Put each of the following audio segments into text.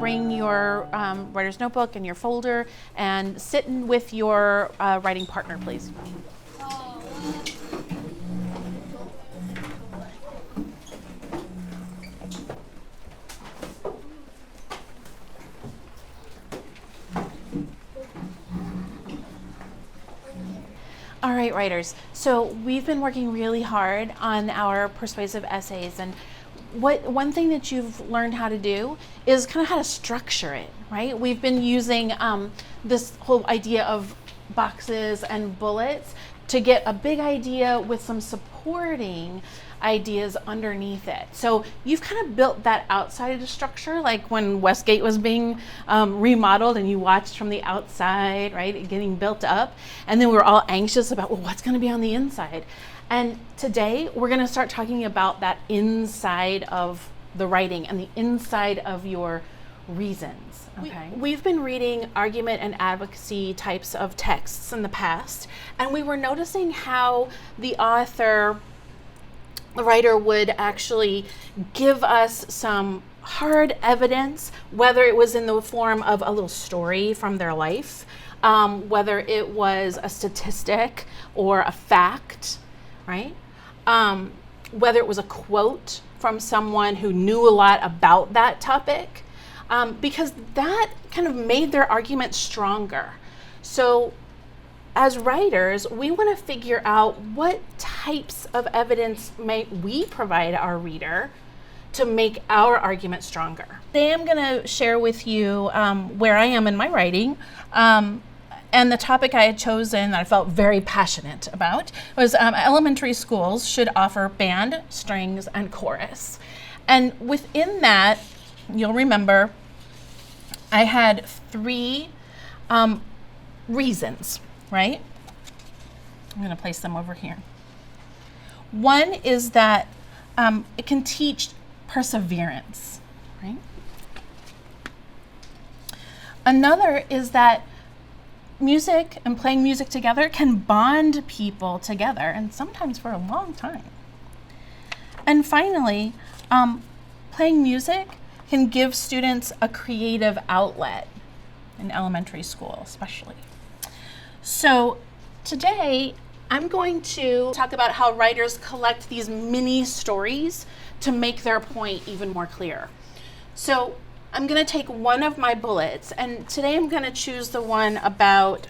bring your writer's notebook and your folder and sit with your writing partner, please. All right, writers. So we've been working really hard on our persuasive essays, and one thing that you've learned how to do is kind of how to structure it, right? We've been using this whole idea of boxes and bullets to get a big idea with some supporting ideas underneath it. So you've kind of built that outside of the structure, like when Westgate was being remodeled and you watched from the outside, right, getting built up. And then we were all anxious about, well, what's going to be on the inside? And today we're going to start talking about that inside of the writing and the inside of your reasons. Okay. We've been reading argument and advocacy types of texts in the past, and we were noticing how the writer would actually give us some hard evidence, whether it was in the form of a little story from their life, whether it was a statistic or a fact, right? Whether it was a quote from someone who knew a lot about that topic, because that kind of made their argument stronger. So as writers, we want to figure out what types of evidence may we provide our reader to make our argument stronger. Today I'm going to share with you where I am in my writing. And the topic I had chosen that I felt very passionate about was elementary schools should offer band, strings, and chorus. And within that, you'll remember, I had 3 reasons, right? I'm going to place them over here. One is that it can teach perseverance, right? Another is that music and playing music together can bond people together, and sometimes for a long time. And finally, playing music can give students a creative outlet in elementary school, especially. So today, I'm going to talk about how writers collect these mini stories to make their point even more clear. So I'm going to take one of my bullets, and today I'm going to choose the one about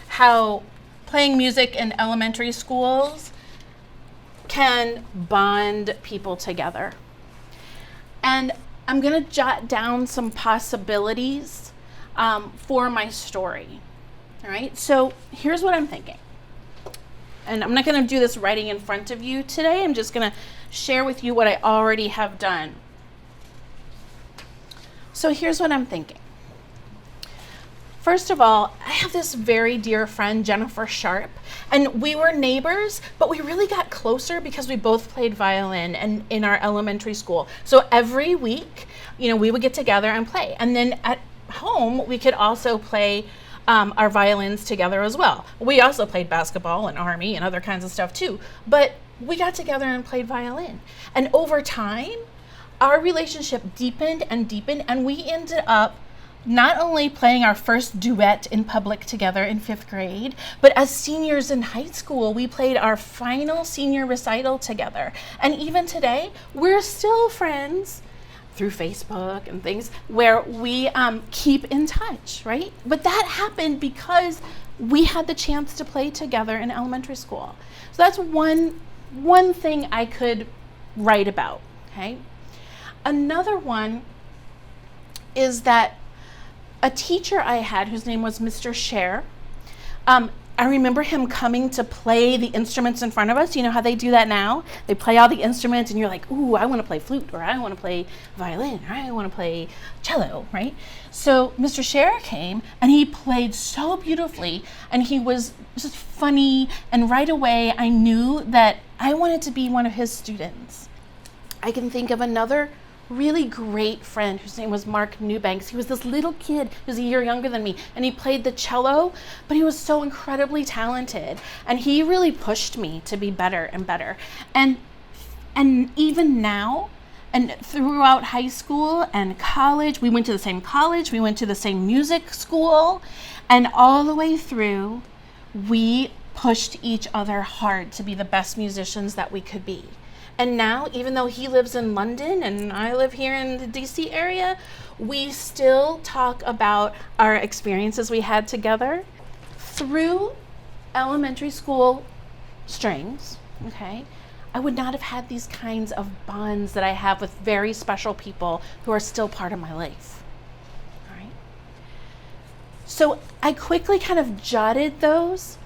how playing music in elementary schools can bond people together. And I'm going to jot down some possibilities for my story. All right, so here's what I'm thinking. And I'm not going to do this writing in front of you today. I'm just going to share with you what I already have done. So here's what I'm thinking. First of all, I have this very dear friend, Jennifer Sharp, and we were neighbors, but we really got closer because we both played violin and in our elementary school. So every week, we would get together and play. And then at home, we could also play our violins together as well. We also played basketball and army and other kinds of stuff too, but we got together and played violin. And over time, our relationship deepened and deepened, and we ended up not only playing our first duet in public together in 5th grade, but as seniors in high school, we played our final senior recital together. And even today, we're still friends through Facebook and things where we keep in touch, right? But that happened because we had the chance to play together in elementary school. So that's one thing I could write about, okay? Another one is that a teacher I had whose name was Mr. Scher, I remember him coming to play the instruments in front of us. You know how they do that now? They play all the instruments and you're like, ooh, I want to play flute, or I want to play violin, or I want to play cello, right? So Mr. Scher came and he played so beautifully, and he was just funny, and right away I knew that I wanted to be one of his students. I can think of another really great friend whose name was Mark Newbanks. He was this little kid who was a year younger than me, and he played the cello, but he was so incredibly talented, and he really pushed me to be better and better. And even now, And throughout high school and college, we went to the same college, we went to the same music school, and all the way through, we pushed each other hard to be the best musicians that we could be. And now, even though he lives in London and I live here in the DC area, we still talk about our experiences we had together through elementary school strings, okay? I would not have had these kinds of bonds that I have with very special people who are still part of my life, all right? So I quickly kind of jotted those,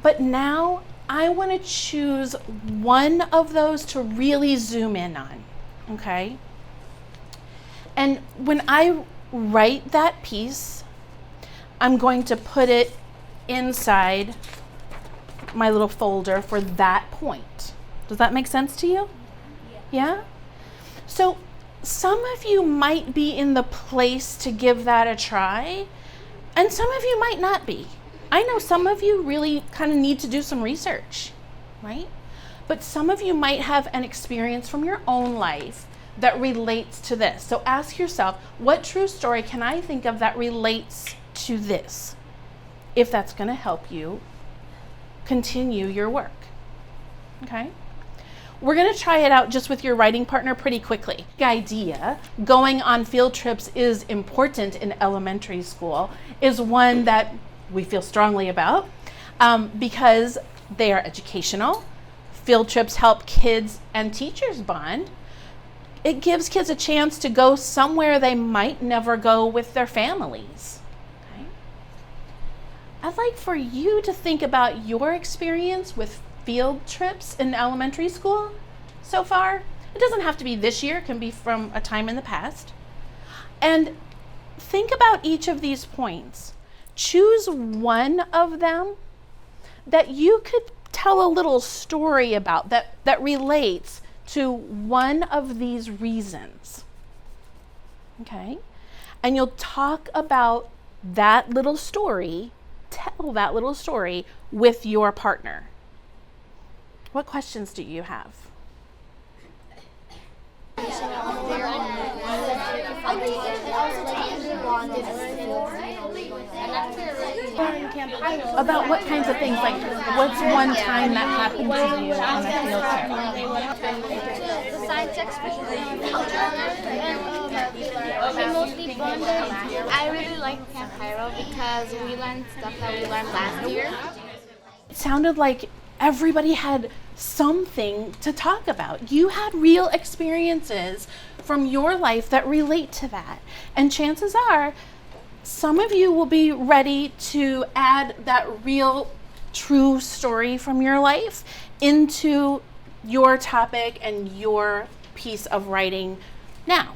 but now I want to choose one of those to really zoom in on, okay? And when I write that piece, I'm going to put it inside my little folder for that point. Does that make sense to you? Yeah? So some of you might be in the place to give that a try, and some of you might not be. I know some of you really kind of need to do some research, right? But some of you might have an experience from your own life that relates to this. So ask yourself, what true story can I think of that relates to this? If that's going to help you continue your work, okay? We're going to try it out just with your writing partner pretty quickly. The idea, going on field trips is important in elementary school, is one that we feel strongly about because they are educational. Field trips help kids and teachers bond. It gives kids a chance to go somewhere they might never go with their families. Okay? I'd like for you to think about your experience with field trips in elementary school so far. It doesn't have to be this year, it can be from a time in the past. And think about each of these points. Choose one of them that you could tell a little story about that relates to one of these reasons, okay? And you'll talk about that little story, tell that little story with your partner. What questions do you have? About what kinds of things? Like, what's one time that happened to you on a field trip? The science exhibition. We mostly bonded. I really like Camp Cairo because we learned stuff that we learned last year. It sounded like everybody had something to talk about. You had real experiences from your life that relate to that. And chances are, some of you will be ready to add that real, true story from your life into your topic and your piece of writing now.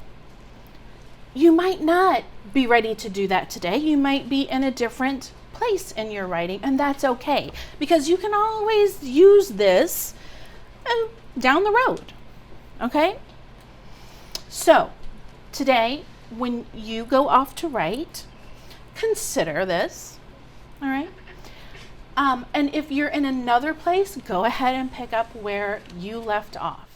You might not be ready to do that today. You might be in a different place in your writing, and that's okay, because you can always use this down the road, okay? So, today, when you go off to write, consider this, all right? And if you're in another place, go ahead and pick up where you left off.